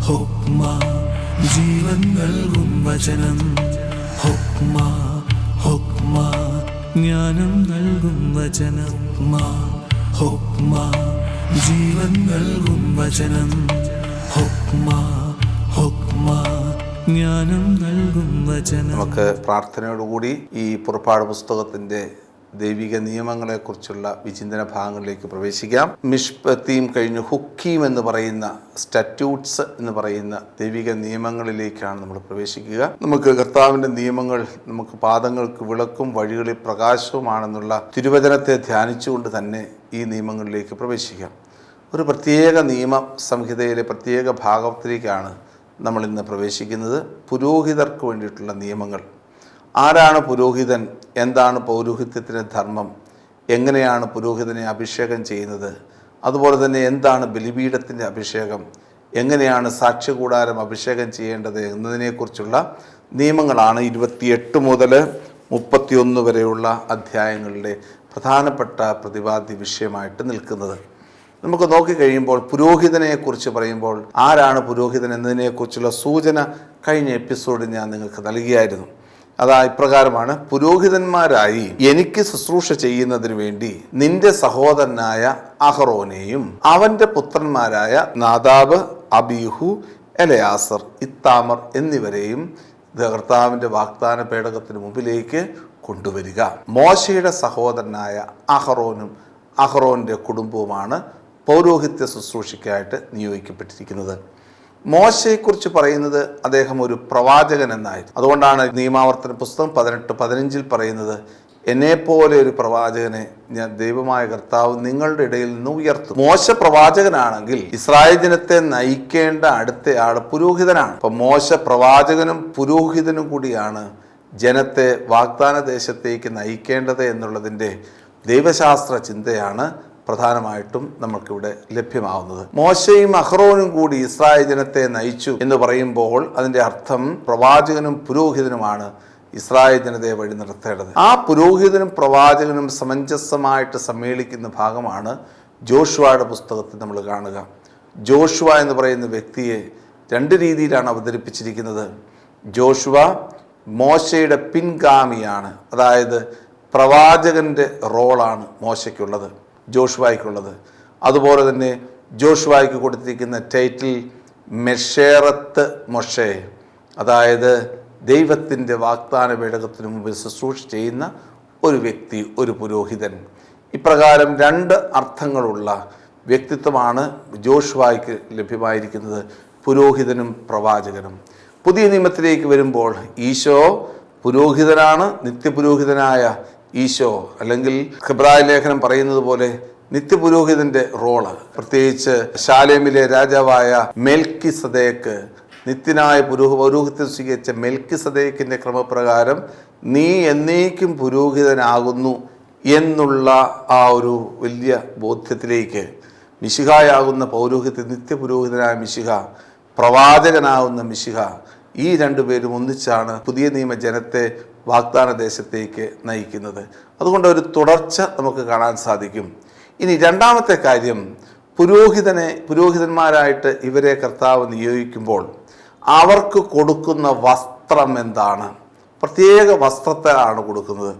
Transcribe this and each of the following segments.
ഹുക്മ ജീവൻ നൽകും വചനം. ഹുക്മ ഹുക്മ ജ്ഞാനം നൽകും വചനം. ഹുക്മ ജീവൻ നൽകും വചനം. ഹുക്മ ഹുക്മ ജ്ഞാനം നൽകും വചനം. നമുക്ക് പ്രാർത്ഥനയോടുകൂടി ഈ പുറപ്പാട് പുസ്തകത്തിന്റെ ദൈവിക നിയമങ്ങളെക്കുറിച്ചുള്ള വിചിന്തന ഭാഗങ്ങളിലേക്ക് പ്രവേശിക്കാം. മിഷ്പത്തീം കഴിഞ്ഞ് ഹുക്കീം എന്ന് പറയുന്ന സ്റ്റാറ്റ്യൂട്ട്സ് എന്ന് പറയുന്ന ദൈവിക നിയമങ്ങളിലേക്കാണ് നമ്മൾ പ്രവേശിക്കുക. നമുക്ക് കർത്താവിൻ്റെ നിയമങ്ങൾ നമുക്ക് പാദങ്ങൾക്ക് വിളക്കും വഴികളിൽ പ്രകാശവുമാണെന്നുള്ള തിരുവചനത്തെ ധ്യാനിച്ചുകൊണ്ട് തന്നെ ഈ നിയമങ്ങളിലേക്ക് പ്രവേശിക്കാം. ഒരു പ്രത്യേക നിയമ സംഹിതയിലെ പ്രത്യേക ഭാഗത്തിലേക്കാണ് നമ്മൾ ഇന്ന് പ്രവേശിക്കുന്നത്. പുരോഹിതർക്ക് വേണ്ടിയിട്ടുള്ള നിയമങ്ങൾ. ആരാണ് പുരോഹിതൻ? എന്താണ് പൗരോഹിത്യത്തിൻ്റെ ധർമ്മം? എങ്ങനെയാണ് പുരോഹിതനെ അഭിഷേകം ചെയ്യുന്നത്? അതുപോലെ തന്നെ എന്താണ് ബലിപീഠത്തിൻ്റെ അഭിഷേകം? എങ്ങനെയാണ് സാക്ഷ്യകൂടാരം അഭിഷേകം ചെയ്യേണ്ടത് എന്നതിനെക്കുറിച്ചുള്ള നിയമങ്ങളാണ് 28 മുതൽ 31 വരെയുള്ള അധ്യായങ്ങളുടെ പ്രധാനപ്പെട്ട പ്രതിപാദ്യ വിഷയമായിട്ട് നിൽക്കുന്നത്. നമുക്ക് നോക്കിക്കഴിയുമ്പോൾ പുരോഹിതനെക്കുറിച്ച് പറയുമ്പോൾ ആരാണ് പുരോഹിതൻ എന്നതിനെക്കുറിച്ചുള്ള സൂചന കഴിഞ്ഞ എപ്പിസോഡിൽ ഞാൻ നിങ്ങൾക്ക് നൽകിയായിരുന്നു. അതാ ഇപ്രകാരമാണ്: പുരോഹിതന്മാരായി എനിക്ക് ശുശ്രൂഷ ചെയ്യുന്നതിന് വേണ്ടി നിന്റെ സഹോദരനായ അഹറോനെയും അവന്റെ പുത്രന്മാരായ നാദാബ്, അബീഹു, എലയാസർ, ഇത്താമർ എന്നിവരെയും കർത്താവിൻ്റെ വാഗ്ദാന പേടകത്തിന് മുമ്പിലേക്ക് കൊണ്ടുവരിക. മോശയുടെ സഹോദരനായ അഹറോനും അഹറോന്റെ കുടുംബവുമാണ് പൗരോഹിത്യ ശുശ്രൂഷയ്ക്കായിട്ട് നിയോഗിക്കപ്പെട്ടിരിക്കുന്നത്. മോശയെക്കുറിച്ച് പറയുന്നത് അദ്ദേഹം ഒരു പ്രവാചകൻ എന്നായിരുന്നു. അതുകൊണ്ടാണ് നിയമാവർത്തന പുസ്തകം 18:15 പറയുന്നത്, എന്നെപ്പോലെ ഒരു പ്രവാചകനെ ഞാൻ ദൈവമായ കർത്താവ് നിങ്ങളുടെ ഇടയിൽ നിന്ന് ഉയർത്തും. മോശ പ്രവാചകനാണെങ്കിൽ ഇസ്രായേൽ ജനത്തെ നയിക്കേണ്ട അടുത്തയാൾ പുരോഹിതനാണ്. അപ്പൊ മോശ പ്രവാചകനും പുരോഹിതനും കൂടിയാണ് ജനത്തെ വാഗ്ദാന ദേശത്തേക്ക് നയിക്കേണ്ടത് എന്നുള്ളതിൻ്റെ ദൈവശാസ്ത്ര ചിന്തയാണ് പ്രധാനമായിട്ടും നമുക്കിവിടെ ലഭ്യമാവുന്നത്. മോശയും അഹ്റോനും കൂടി ഇസ്രായേൽ ജനത്തെ നയിച്ചു എന്ന് പറയുമ്പോൾ അതിൻ്റെ അർത്ഥം പ്രവാചകനും പുരോഹിതനുമാണ് ഇസ്രായേൽ ജനതയെ വഴി നടത്തേണ്ടത്. ആ പുരോഹിതനും പ്രവാചകനും സമഞ്ജസമായിട്ട് സമ്മേളിക്കുന്ന ഭാഗമാണ് ജോഷുവയുടെ പുസ്തകത്തിൽ നമ്മൾ കാണുക. ജോഷുവ എന്ന് പറയുന്ന വ്യക്തിയെ 2 രീതിയിലാണ് അവതരിപ്പിച്ചിരിക്കുന്നത്. ജോഷുവ മോശയുടെ പിൻഗാമിയാണ്. അതായത് പ്രവാചകന്റെ റോളാണ് മോശയ്ക്കുള്ളത്, ജോഷുവായ്ക്കുള്ളത്. അതുപോലെ തന്നെ ജോഷുവായ്ക്ക് കൊടുത്തിരിക്കുന്ന ടൈറ്റിൽ മെഷേറത്ത് മൊഷേ, അതായത് ദൈവത്തിൻ്റെ വാഗ്ദാന പേടകത്തിന് മുമ്പിൽ ശുശ്രൂഷ ചെയ്യുന്ന ഒരു വ്യക്തി, ഒരു പുരോഹിതൻ. ഇപ്രകാരം 2 അർത്ഥങ്ങളുള്ള വ്യക്തിത്വമാണ് ജോഷുവായ്ക്ക് ലഭ്യമായിരിക്കുന്നത്, പുരോഹിതനും പ്രവാചകനും. പുതിയ നിയമത്തിലേക്ക് വരുമ്പോൾ ഈശോ പുരോഹിതനാണ്, നിത്യപുരോഹിതനായ ഈശോ, അല്ലെങ്കിൽ ഹെബ്രായ ലേഖനം പറയുന്നത് പോലെ നിത്യപുരോഹിതന്റെ റോള്, പ്രത്യേകിച്ച് ശാലേമിലെ രാജാവായ മെൽക്കിസദേക്ക്, നിത്യനായ പൗരോഹിത്യം സ്വീകരിച്ച മെൽക്കിസദേക്കിന്റെ ക്രമപ്രകാരം നീ എന്നേക്കും പുരോഹിതനാകുന്നു എന്നുള്ള ആ ഒരു വലിയ ബോധ്യത്തിലേക്ക് മിശിഹായാകുന്ന പൗരോഹിത്യ നിത്യപുരോഹിതനായ മിശിഹ, പ്രവാചകനാകുന്ന മിശിഹ, ഈ 2 പേരും ഒന്നിച്ചാണ് പുതിയ നിയമ ജനത്തെ വാഗ്ദാന ദേശത്തേക്ക് നയിക്കുന്നത്. അതുകൊണ്ട് ഒരു തുടർച്ച നമുക്ക് കാണാൻ സാധിക്കും. ഇനി രണ്ടാമത്തെ കാര്യം, പുരോഹിതന്മാരായിട്ട് ഇവരെ കർത്താവ് നിയോഗിക്കുമ്പോൾ അവർക്ക് കൊടുക്കുന്ന വസ്ത്രം എന്താണ്? പ്രത്യേക വസ്ത്രത്തെയാണ് കൊടുക്കുന്നത്.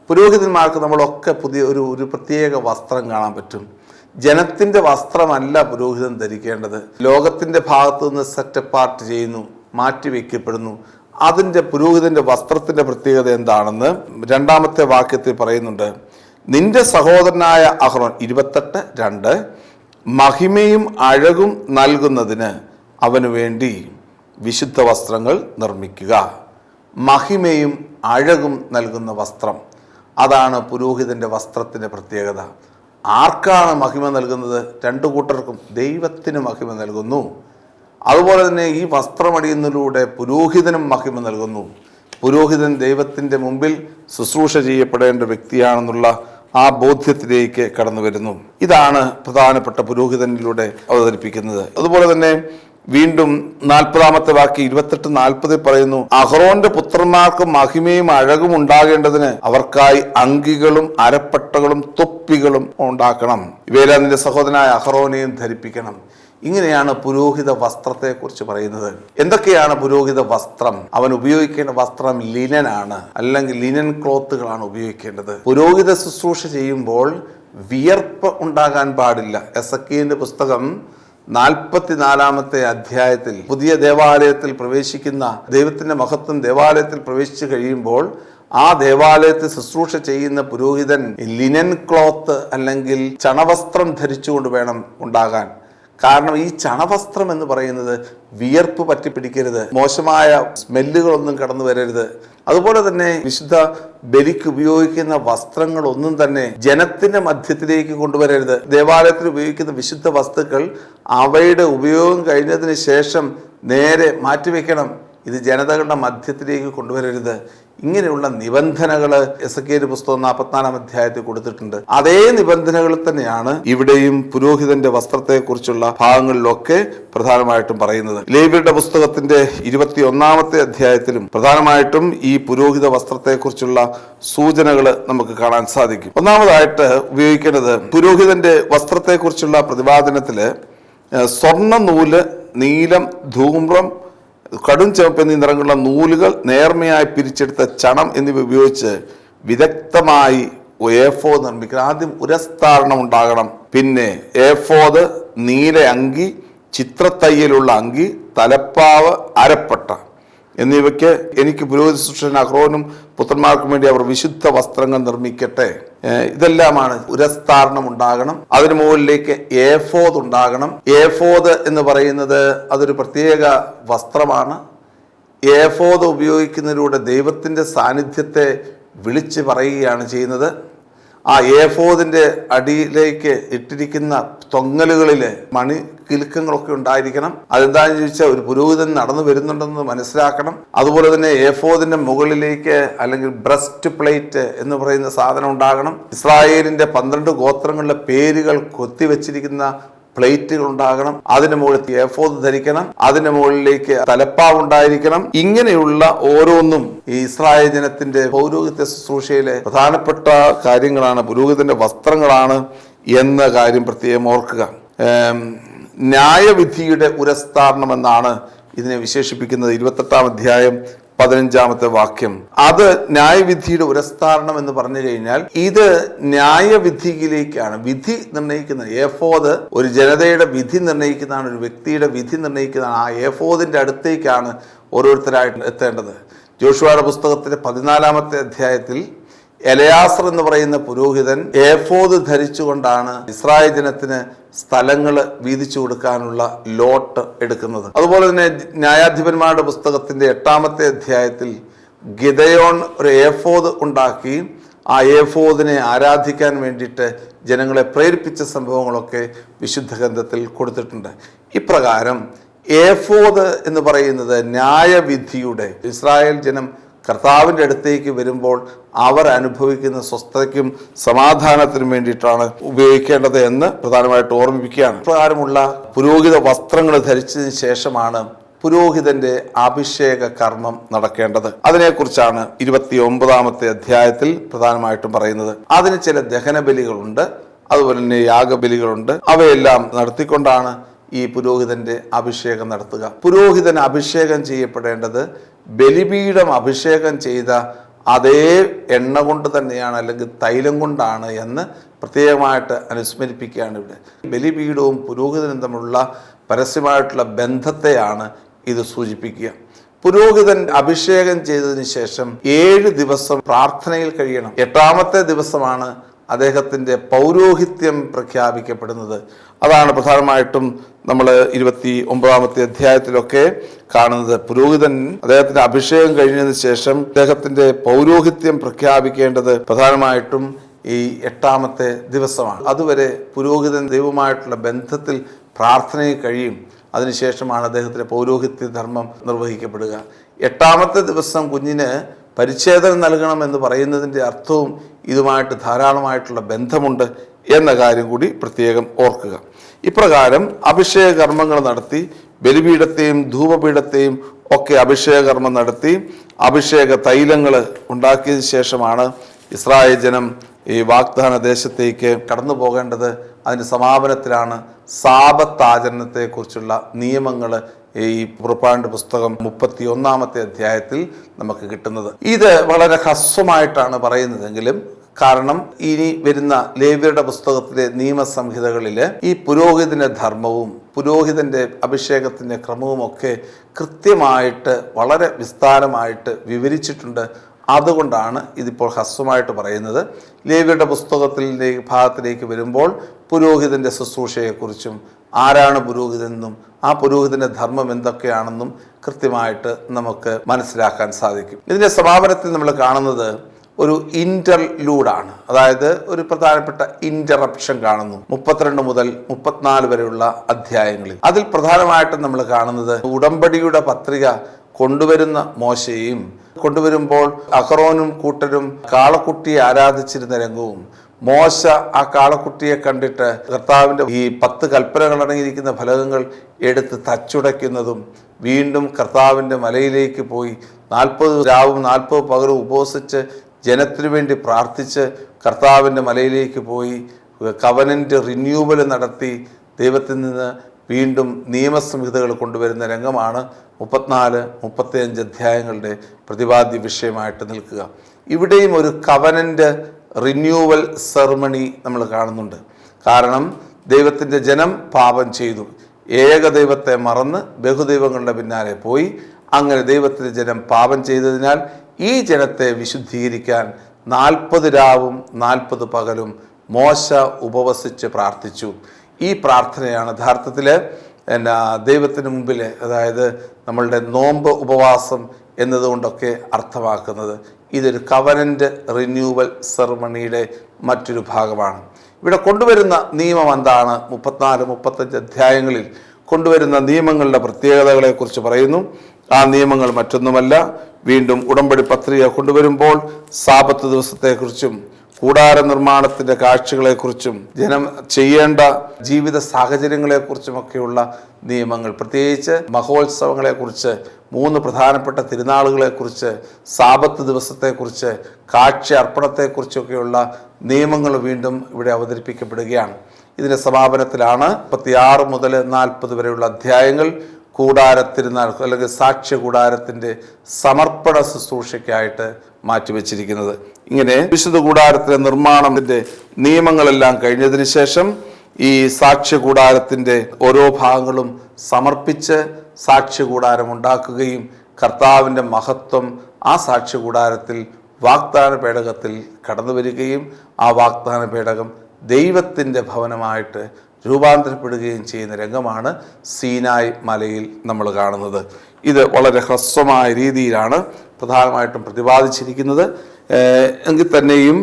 പുരോഹിതന്മാർക്ക് നമ്മളൊക്കെ പുതിയ ഒരു പ്രത്യേക വസ്ത്രം കാണാൻ പറ്റും. ജനത്തിൻ്റെ വസ്ത്രമല്ല പുരോഹിതൻ ധരിക്കേണ്ടത്. ലോകത്തിൻ്റെ ഭാഗത്തു നിന്ന് സെറ്റ് അപ്പാർട്ട് ചെയ്യുന്നു, മാറ്റിവെക്കപ്പെടുന്നു. അതിൻ്റെ പുരോഹിതന്റെ വസ്ത്രത്തിൻ്റെ പ്രത്യേകത എന്താണെന്ന് 2-ാമത്തെ വാക്യത്തിൽ പറയുന്നുണ്ട്. നിന്റെ സഹോദരനായ അഹ്റോൻ 28:2 മഹിമയും അഴകും നൽകുന്നതിന് അവന് വേണ്ടി വിശുദ്ധ വസ്ത്രങ്ങൾ നിർമ്മിക്കുക. മഹിമയും അഴകും നൽകുന്ന വസ്ത്രം, അതാണ് പുരോഹിതന്റെ വസ്ത്രത്തിൻ്റെ പ്രത്യേകത. ആർക്കാണ് മഹിമ നൽകുന്നത്? 2 കൂട്ടർക്കും. ദൈവത്തിന് മഹിമ നൽകുന്നു. അതുപോലെ തന്നെ ഈ വസ്ത്രമണിയുന്നതിലൂടെ പുരോഹിതനും മഹിമ നൽകുന്നു. പുരോഹിതൻ ദൈവത്തിൻ്റെ മുമ്പിൽ ശുശ്രൂഷ ചെയ്യപ്പെടേണ്ട വ്യക്തിയാണെന്നുള്ള ആ ബോധ്യത്തിലേക്ക് കടന്നു വരുന്നു. ഇതാണ് പ്രധാനപ്പെട്ട പുരോഹിതനിലൂടെ അവതരിപ്പിക്കുന്നത്. അതുപോലെ തന്നെ വീണ്ടും 40-ാമത്തെ വാക്യം 28-40 പറയുന്നു, അഹ്റോന്റെ പുത്രന്മാർക്ക് മഹിമയും അഴകും ഉണ്ടാകേണ്ടതിന് അവർക്കായി അങ്കികളും അരപ്പട്ടകളും തൊപ്പികളും ഉണ്ടാക്കണം. ഇവയെല്ലാം നിന്റെ സഹോദരനായ അഹ്റോനെയും ധരിപ്പിക്കണം. ഇങ്ങനെയാണ് പുരോഹിത വസ്ത്രത്തെക്കുറിച്ച് പറയുന്നത്. എന്തൊക്കെയാണ് പുരോഹിത വസ്ത്രം? അവൻ ഉപയോഗിക്കേണ്ട വസ്ത്രം ലിനനാണ്, അല്ലെങ്കിൽ ലിനൻ ക്ലോത്തുകളാണ് ഉപയോഗിക്കേണ്ടത്. പുരോഹിത ശുശ്രൂഷ ചെയ്യുമ്പോൾ വിയർപ്പ് ഉണ്ടാകാൻ പാടില്ല. എസെക്കിയേലിന്റെ പുസ്തകം 44-ാമത്തെ അധ്യായത്തിൽ പുതിയ ദേവാലയത്തിൽ പ്രവേശിക്കുന്ന ദൈവത്തിന്റെ മഹത്വം ദേവാലയത്തിൽ പ്രവേശിച്ചു കഴിയുമ്പോൾ ആ ദേവാലയത്തിൽ ശുശ്രൂഷ ചെയ്യുന്ന പുരോഹിതൻ ലിനൻ ക്ലോത്ത് അല്ലെങ്കിൽ ചണവസ്ത്രം ധരിച്ചുകൊണ്ട് വേണം ഉണ്ടാകാൻ. കാരണം ഈ ചണവസ്ത്രം എന്ന് പറയുന്നത് വിയർപ്പ് പറ്റിപ്പിടിക്കരുത്, മോശമായ സ്മെല്ലുകളൊന്നും കടന്നു വരരുത്. അതുപോലെ തന്നെ വിശുദ്ധ ബലിക്ക് ഉപയോഗിക്കുന്ന വസ്ത്രങ്ങളൊന്നും തന്നെ ജനത്തിന്റെ മധ്യത്തിലേക്ക് കൊണ്ടുവരരുത്. ദേവാലയത്തിൽ ഉപയോഗിക്കുന്ന വിശുദ്ധ വസ്തുക്കൾ അവയുടെ ഉപയോഗം കഴിഞ്ഞതിന് ശേഷം നേരെ മാറ്റിവെക്കണം. ഇത് ജനതകളുടെ മധ്യത്തിലേക്ക് കൊണ്ടുവരരുത്. ഇങ്ങനെയുള്ള നിബന്ധനകൾ എസെക്കിയേൽ പുസ്തകം 44-ാം അധ്യായത്തിൽ കൊടുത്തിട്ടുണ്ട്. അതേ നിബന്ധനകൾ തന്നെയാണ് ഇവിടെയും പുരോഹിതന്റെ വസ്ത്രത്തെക്കുറിച്ചുള്ള ഭാഗങ്ങളിലൊക്കെ പ്രധാനമായിട്ടും പറയുന്നത്. ലേവ്യരുടെ പുസ്തകത്തിന്റെ 21-ാമത്തെ അധ്യായത്തിലും പ്രധാനമായിട്ടും ഈ പുരോഹിത വസ്ത്രത്തെക്കുറിച്ചുള്ള സൂചനകൾ നമുക്ക് കാണാൻ സാധിക്കും. ഒന്നാമതായിട്ട് ഉപയോഗിക്കേണ്ടത് പുരോഹിതന്റെ വസ്ത്രത്തെക്കുറിച്ചുള്ള പ്രതിപാദനത്തില് സ്വർണ്ണ നൂല്, നീലം, ധൂമ്രം, കടും ചുവപ്പ് എന്നീ നിറങ്ങളുള്ള നൂലുകൾ, നേർമയായി പിരിച്ചെടുത്ത ചണം എന്നിവ ഉപയോഗിച്ച് വിദഗ്ധമായി ഏഫോദ് നിർമ്മിക്കണം. ആദ്യം ഉരസ്താരണം ഉണ്ടാകണം. പിന്നെ ഏഫോദ്, നീല അങ്കി, ചിത്രത്തയ്യലുള്ള അങ്കി, തലപ്പാവ്, അരപ്പട്ട എന്നിവയ്ക്ക് എനിക്ക് പുരോഹിത ശുശ്രൂഷകൻ അഹ്റോനും പുത്രന്മാർക്കും വേണ്ടി അവർ വിശുദ്ധ വസ്ത്രങ്ങൾ നിർമ്മിക്കട്ടെ. ഇതെല്ലാമാണ്. ഉരസ്താരണം ഉണ്ടാകണം. അതിനു മുകളിലേക്ക് ഏഫോദ് ഉണ്ടാകണം. ഏഫോദ് എന്ന് പറയുന്നത് അതൊരു പ്രത്യേക വസ്ത്രമാണ്. ഏഫോദ് ഉപയോഗിക്കുന്നതിലൂടെ ദൈവത്തിൻ്റെ സാന്നിധ്യത്തെ വിളിച്ച് പറയുകയാണ് ചെയ്യുന്നത്. ആ ഏഫോദിന്റെ അടിയിലേക്ക് ഇട്ടിരിക്കുന്ന തൊങ്ങലുകളിൽ മണി കിലുക്കങ്ങളൊക്കെ ഉണ്ടായിരിക്കണം. അതെന്താണെന്ന് ചോദിച്ചാൽ ഒരു പുരോഹിതൻ നടന്നു വരുന്നുണ്ടെന്ന് മനസ്സിലാക്കണം. അതുപോലെ തന്നെ ഏഫോദിന്റെ മുകളിലേക്ക് അല്ലെങ്കിൽ ബ്രസ്റ്റ് പ്ലേറ്റ് എന്ന് പറയുന്ന സാധനം ഉണ്ടാകണം. ഇസ്രായേലിന്റെ 12 ഗോത്രങ്ങളിലെ പേരുകൾ കൊത്തിവെച്ചിരിക്കുന്ന പ്ലേറ്റുകൾ ഉണ്ടാകണം. അതിന് മുകളിൽ ഏഫോദ് ധരിക്കണം. അതിന് മുകളിലേക്ക് തലപ്പാവ് ഉണ്ടായിരിക്കണം. ഇങ്ങനെയുള്ള ഓരോന്നും ഈ ഇസ്രായേൽ ജനത്തിന്റെ പൗരോഹിത്യ ശുശ്രൂഷയിലെ പ്രധാനപ്പെട്ട കാര്യങ്ങളാണ്, പുരോഹിതന്റെ വസ്ത്രങ്ങളാണ് എന്ന കാര്യം പ്രത്യേകം ഓർക്കുക. ന്യായവിധിയുടെ ഉരസ്താരണം എന്നാണ് ഇതിനെ വിശേഷിപ്പിക്കുന്നത്. 28-ാം അധ്യായം 15-ാമത്തെ വാക്യം. അത് ന്യായവിധിയുടെ ഉരസ്താരണം എന്ന് പറഞ്ഞു കഴിഞ്ഞാൽ ഇത് ന്യായവിധിയിലേക്കാണ്, വിധി നിർണ്ണയിക്കുന്നത്. ഏഫോദ് ഒരു ജനതയുടെ വിധി നിർണ്ണയിക്കുന്നതാണ്, ഒരു വ്യക്തിയുടെ വിധി നിർണ്ണയിക്കുന്നതാണ്. ആ ഏഫോദിന്റെ അടുത്തേക്കാണ് ഓരോരുത്തരായിട്ട് എത്തേണ്ടത്. ജോഷുവയുടെ പുസ്തകത്തിന്റെ 14-ാമത്തെ അധ്യായത്തിൽ എലയാസർ എന്ന് പറയുന്ന പുരോഹിതൻ ഏഫോദ് ധരിച്ചുകൊണ്ടാണ് ഇസ്രായേൽ ജനത്തിന് സ്ഥലങ്ങൾ വീതിച്ചു കൊടുക്കാനുള്ള ലോട്ട് എടുക്കുന്നത്. അതുപോലെ തന്നെ ന്യായാധിപന്മാരുടെ പുസ്തകത്തിന്റെ 8-ാമത്തെ അധ്യായത്തിൽ ഗിദയോൻ ഒരു ഏഫോദ് ഉണ്ടാക്കി ആ ഏഫോദിനെ ആരാധിക്കാൻ വേണ്ടിയിട്ട് ജനങ്ങളെ പ്രേരിപ്പിച്ച സംഭവങ്ങളൊക്കെ വിശുദ്ധ ഗ്രന്ഥത്തിൽ കൊടുത്തിട്ടുണ്ട്. ഇപ്രകാരം ഏഫോദ് എന്ന് പറയുന്നത് ന്യായവിധിയുടെ, ഇസ്രായേൽ ജനം കർത്താവിൻ്റെ അടുത്തേക്ക് വരുമ്പോൾ അവർ അനുഭവിക്കുന്ന സ്വസ്ഥതയ്ക്കും സമാധാനത്തിനും വേണ്ടിയിട്ടാണ് ഉപയോഗിക്കേണ്ടത് എന്ന് പ്രധാനമായിട്ട് ഓർമ്മിപ്പിക്കുകയാണ്. പ്രകാരമുള്ള പുരോഹിത വസ്ത്രങ്ങൾ ധരിച്ചതിന് ശേഷമാണ് പുരോഹിതന്റെ അഭിഷേക കർമ്മം നടക്കേണ്ടത്. അതിനെക്കുറിച്ചാണ് 29-ാമത്തെ അധ്യായത്തിൽ പ്രധാനമായിട്ടും പറയുന്നത്. അതിന് ചില ദഹനബലികളുണ്ട്, അതുപോലെ തന്നെ യാഗബലികളുണ്ട്. അവയെല്ലാം നടത്തിക്കൊണ്ടാണ് ഈ പുരോഹിതന്റെ അഭിഷേകം നടത്തുക. പുരോഹിതൻ അഭിഷേകം ചെയ്യപ്പെടേണ്ടത് ബലിപീഠം അഭിഷേകം ചെയ്ത അതേ എണ്ണ കൊണ്ട് തന്നെയാണ്, അല്ലെങ്കിൽ തൈലം കൊണ്ടാണ് എന്ന് പ്രത്യേകമായിട്ട് അനുസ്മരിപ്പിക്കുകയാണ് ഇവിടെ. ബലിപീഠവും പുരോഹിതനും തമ്മിലുള്ള പരസ്യമായിട്ടുള്ള ബന്ധത്തെയാണ് ഇത് സൂചിപ്പിക്കുക. പുരോഹിതൻ അഭിഷേകം ചെയ്തതിന് ശേഷം 7 ദിവസം പ്രാർത്ഥനയിൽ കഴിയണം. 8-ാമത്തെ ദിവസമാണ് അദ്ദേഹത്തിൻ്റെ പൗരോഹിത്യം പ്രഖ്യാപിക്കപ്പെടുന്നത്. അതാണ് പ്രധാനമായിട്ടും നമ്മൾ 29-ാമത്തെ അധ്യായത്തിലൊക്കെ കാണുന്നത്. പുരോഹിതൻ അദ്ദേഹത്തിന്റെ അഭിഷേകം കഴിഞ്ഞതിന് ശേഷം അദ്ദേഹത്തിന്റെ പൗരോഹിത്യം പ്രഖ്യാപിക്കേണ്ടത് പ്രധാനമായിട്ടും ഈ 8-ാമത്തെ ദിവസമാണ്. അതുവരെ പുരോഹിതൻ ദൈവവുമായിട്ടുള്ള ബന്ധത്തിൽ പ്രാർത്ഥനയിൽ കഴിയും. അതിനുശേഷമാണ് അദ്ദേഹത്തിന്റെ പൗരോഹിത്യ ധർമ്മം നിർവഹിക്കപ്പെടുക. 8-ാമത്തെ ദിവസം കുഞ്ഞിന് പരിച്ഛേദന നൽകണമെന്ന് പറയുന്നതിൻ്റെ അർത്ഥവും ഇതുമായിട്ട് ധാരാളമായിട്ടുള്ള ബന്ധമുണ്ട് എന്ന കാര്യം കൂടി പ്രത്യേകം ഓർക്കുക. ഇപ്രകാരം അഭിഷേക കർമ്മങ്ങൾ നടത്തി ബലിപീഠത്തെയും ധൂപപീഠത്തെയും ഒക്കെ അഭിഷേക കർമ്മം നടത്തി അഭിഷേക തൈലങ്ങൾ ഉണ്ടാക്കിയതിനു ശേഷമാണ് ഇസ്രായേൽ ജനം ഈ വാഗ്ദാന ദേശത്തേക്ക് കടന്നു പോകേണ്ടത്. അതിൻ്റെ സമാപനത്തിലാണ് സാബത്ത് ആചരണത്തെക്കുറിച്ചുള്ള നിയമങ്ങൾ ഈ പുറപ്പാടിൻ്റെ പുസ്തകം 31-ാമത്തെ അധ്യായത്തിൽ നമുക്ക് കിട്ടുന്നത്. ഇത് വളരെ ഹ്രസ്വമായിട്ടാണ് പറയുന്നതെങ്കിലും കാരണം ഇനി വരുന്ന ലേവ്യരുടെ പുസ്തകത്തിലെ നിയമസംഹിതകളിൽ ഈ പുരോഹിതന്റെ ധർമ്മവും പുരോഹിതന്റെ അഭിഷേകത്തിൻ്റെ ക്രമവുമൊക്കെ കൃത്യമായിട്ട് വളരെ വിസ്താരമായിട്ട് വിവരിച്ചിട്ടുണ്ട്. അതുകൊണ്ടാണ് ഇതിപ്പോൾ ഹ്രസ്വമായിട്ട് പറയുന്നത്. ലേവ്യരുടെ പുസ്തകത്തിൻ്റെ ഭാഗത്തിലേക്ക് വരുമ്പോൾ പുരോഹിതന്റെ ശുശ്രൂഷയെക്കുറിച്ചും ആരാണ് പുരോഹിതനെന്നും ആ പുരോഹിതന്റെ ധർമ്മം എന്തൊക്കെയാണെന്നും കൃത്യമായിട്ട് നമുക്ക് മനസ്സിലാക്കാൻ സാധിക്കും. ഇതിൻ്റെ സമാപനത്തിൽ നമ്മൾ കാണുന്നത് ഒരു ഇന്റർലൂഡാണ്. അതായത് ഒരു പ്രധാനപ്പെട്ട ഇന്ററപ്ഷൻ കാണുന്നു 32 മുതൽ 34 വരെയുള്ള അധ്യായങ്ങളിൽ. അതിൽ പ്രധാനമായിട്ടും നമ്മൾ കാണുന്നത് ഉടമ്പടിയുടെ പത്രിക കൊണ്ടുവരുന്ന മോശയും കൊണ്ടുവരുമ്പോൾ അഹറോനും കൂട്ടരും കാളക്കുട്ടിയെ ആരാധിച്ചിരുന്ന രംഗവും, മോശ ആ കാളക്കുട്ടിയെ കണ്ടിട്ട് കർത്താവിൻ്റെ ഈ 10 കൽപ്പനകൾ അടങ്ങിയിരിക്കുന്ന ഫലകങ്ങൾ എടുത്ത് തച്ചുടയ്ക്കുന്നതും, വീണ്ടും കർത്താവിൻ്റെ മലയിലേക്ക് പോയി 40 രാവും 40 പകലും ഉപവസിച്ച് ജനത്തിനു വേണ്ടി പ്രാർത്ഥിച്ച് കർത്താവിൻ്റെ മലയിലേക്ക് പോയി കവനൻ്റ് റിന്യൂവൽ നടത്തി ദൈവത്തിൽ നിന്ന് വീണ്ടും നിയമസംഹിതകൾ കൊണ്ടുവരുന്ന രംഗമാണ് 34-35 അധ്യായങ്ങളുടെ പ്രതിപാദ്യ വിഷയമായിട്ട് നിൽക്കുക. ഇവിടെയും ഒരു കവനൻ്റ് റിന്യൂവൽ സെറമണി നമ്മൾ കാണുന്നുണ്ട്. കാരണം ദൈവത്തിൻ്റെ ജനം പാപം ചെയ്തു, ഏകദൈവത്തെ മറന്ന് ബഹുദൈവങ്ങളുടെ പിന്നാലെ പോയി. അങ്ങനെ ദൈവത്തിൻ്റെ ജനം പാപം ചെയ്തതിനാൽ ഈ ജനത്തെ വിശുദ്ധീകരിക്കാൻ 40 രാവും 40 പകലും മോശ ഉപവസിച്ച് പ്രാർത്ഥിച്ചു. ഈ പ്രാർത്ഥനയാണ് യഥാർത്ഥത്തിൽ ദൈവത്തിന് മുമ്പിൽ, അതായത് നമ്മളുടെ നോമ്പ് ഉപവാസം എന്നതുകൊണ്ടൊക്കെ അർത്ഥമാക്കുന്നത്. ഇതൊരു കവനൻ്റ് റിന്യൂവൽ സെറമണിയുടെ മറ്റൊരു ഭാഗമാണ്. ഇവിടെ കൊണ്ടുവരുന്ന നിയമം എന്താണ്? 34-35 അധ്യായങ്ങളിൽ കൊണ്ടുവരുന്ന നിയമങ്ങളുടെ പ്രത്യേകതകളെക്കുറിച്ച് പറയുന്നു. ആ നിയമങ്ങൾ മറ്റൊന്നുമല്ല, വീണ്ടും ഉടമ്പടി പത്രിക കൊണ്ടുവരുമ്പോൾ സാബത്ത് ദിവസത്തെക്കുറിച്ചും കൂടാര നിർമ്മാണത്തിൻ്റെ കാഴ്ചകളെക്കുറിച്ചും ജനം ചെയ്യേണ്ട ജീവിത സാഹചര്യങ്ങളെക്കുറിച്ചുമൊക്കെയുള്ള നിയമങ്ങൾ, പ്രത്യേകിച്ച് മഹോത്സവങ്ങളെക്കുറിച്ച്, 3 പ്രധാനപ്പെട്ട തിരുനാളുകളെക്കുറിച്ച്, സാബത്ത് ദിവസത്തെക്കുറിച്ച്, കാഴ്ച അർപ്പണത്തെക്കുറിച്ചൊക്കെയുള്ള നിയമങ്ങൾ വീണ്ടും ഇവിടെ അവതരിപ്പിക്കപ്പെടുകയാണ്. ഇതിൻ്റെ സമാപനത്തിലാണ് 36 മുതൽ 40 വരെയുള്ള അധ്യായങ്ങൾ കൂടാരത്തിരുന്നാൾ അല്ലെങ്കിൽ സാക്ഷ്യ കൂടാരത്തിൻ്റെ സമർപ്പണ ശുശ്രൂഷയ്ക്കായിട്ട് മാറ്റിവെച്ചിരിക്കുന്നത്. ഇങ്ങനെ വിശുദ്ധ കൂടാരത്തിലെ നിർമ്മാണത്തിൻ്റെ നിയമങ്ങളെല്ലാം കഴിഞ്ഞതിന് ശേഷം ഈ സാക്ഷ്യ കൂടാരത്തിൻ്റെ ഓരോ ഭാഗങ്ങളും സമർപ്പിച്ച് സാക്ഷ്യ കൂടാരം ഉണ്ടാക്കുകയും കർത്താവിൻ്റെ മഹത്വം ആ സാക്ഷ്യ കൂടാരത്തിൽ വാഗ്ദാന പേടകത്തിൽ കടന്നു വരികയും ആ വാഗ്ദാന പേടകം ദൈവത്തിൻ്റെ ഭവനമായിട്ട് രൂപാന്തരപ്പെടുകയും ചെയ്യുന്ന രംഗമാണ് സീനായ് മലയിൽ നമ്മൾ കാണുന്നത്. ഇത് വളരെ ഹ്രസ്വമായ രീതിയിലാണ് പ്രധാനമായിട്ടും പ്രതിപാദിച്ചിരിക്കുന്നത്. എങ്കിൽ തന്നെയും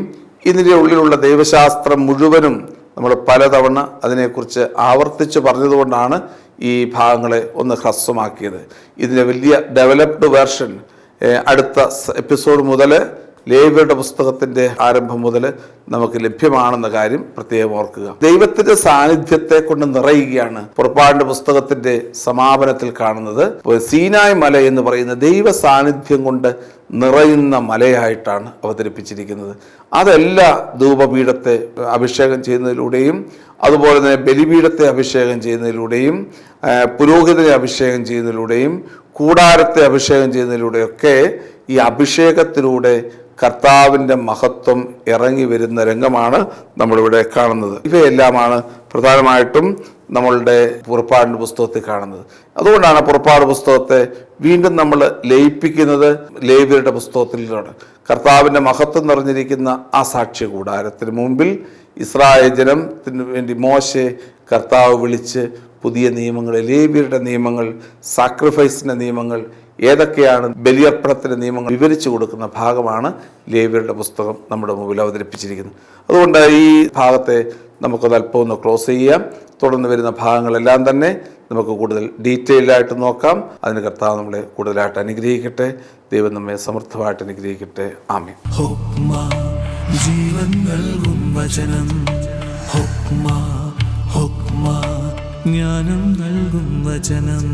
ഇതിൻ്റെ ഉള്ളിലുള്ള ദൈവശാസ്ത്രം മുഴുവനും നമ്മൾ പലതവണ അതിനെക്കുറിച്ച് ആവർത്തിച്ച് പറഞ്ഞതുകൊണ്ടാണ് ഈ ഭാഗങ്ങളെ ഒന്ന് ഹ്രസ്വമാക്കിയത്. ഇതിൻ്റെ വലിയ ഡെവലപ്ഡ് വേർഷൻ അടുത്ത എപ്പിസോഡ് മുതൽ ലേവ്യരുടെ പുസ്തകത്തിൻ്റെ ആരംഭം മുതൽ നമുക്ക് ലഭ്യമാണെന്ന കാര്യം പ്രത്യേകം ഓർക്കുക. ദൈവത്തിന്റെ സാന്നിധ്യത്തെ കൊണ്ട് നിറയുകയാണ് പുറപ്പാടിന്റെ പുസ്തകത്തിന്റെ സമാപനത്തിൽ കാണുന്നത്. സീനായ് മല എന്ന് പറയുന്ന ദൈവ സാന്നിധ്യം കൊണ്ട് നിറയുന്ന മലയായിട്ടാണ് അവതരിപ്പിച്ചിരിക്കുന്നത്. അതെല്ലാ ധൂപപീഠത്തെ അഭിഷേകം ചെയ്യുന്നതിലൂടെയും അതുപോലെ തന്നെ ബലിപീഠത്തെ അഭിഷേകം ചെയ്യുന്നതിലൂടെയും പുരോഹിതനെ അഭിഷേകം ചെയ്യുന്നതിലൂടെയും കൂടാരത്തെ അഭിഷേകം ചെയ്യുന്നതിലൂടെയൊക്കെ ഈ അഭിഷേകത്തിലൂടെ കർത്താവിൻ്റെ മഹത്വം ഇറങ്ങി വരുന്ന രംഗമാണ് നമ്മളിവിടെ കാണുന്നത്. ഇവയെല്ലാമാണ് പ്രധാനമായിട്ടും നമ്മളുടെ പുറപ്പാടിൻ്റെ പുസ്തകത്തിൽ കാണുന്നത്. അതുകൊണ്ടാണ് പുറപ്പാട് പുസ്തകത്തെ വീണ്ടും നമ്മൾ ലയിപ്പിക്കുന്നത് ലേവ്യരുടെ പുസ്തകത്തിലാണ്. കർത്താവിൻ്റെ മഹത്വം നിറഞ്ഞിരിക്കുന്ന ആ സാക്ഷ്യ കൂടാരത്തിന് മുമ്പിൽ ഇസ്രായേൽ ജനത്തിന് വേണ്ടി മോശെ കർത്താവ് വിളിച്ച് പുതിയ നിയമങ്ങൾ, ലേവ്യരുടെ നിയമങ്ങൾ, സാക്രിഫൈസിൻ്റെ നിയമങ്ങൾ, ഏതൊക്കെയാണ് ബലിയർപ്പണത്തിൻ്റെ നിയമങ്ങൾ വിവരിച്ചു കൊടുക്കുന്ന ഭാഗമാണ് ലേവ്യരുടെ പുസ്തകം നമ്മുടെ മുമ്പിൽ അവതരിപ്പിച്ചിരിക്കുന്നത്. അതുകൊണ്ട് ഈ ഭാഗത്തെ നമുക്കത് അല്പം ഒന്ന് ക്ലോസ് ചെയ്യാം. തുടർന്ന് വരുന്ന ഭാഗങ്ങളെല്ലാം തന്നെ നമുക്ക് കൂടുതൽ ഡീറ്റെയിൽഡായിട്ട് നോക്കാം. അതിന് കർത്താവ് നമ്മളെ കൂടുതലായിട്ട് അനുഗ്രഹിക്കട്ടെ. ദൈവം നമ്മെ സമൃദ്ധമായിട്ട് അനുഗ്രഹിക്കട്ടെ. ആമേൻ. ജീവൻ നൽകും വചനം, ജ്ഞാനം നൽകും വചനം.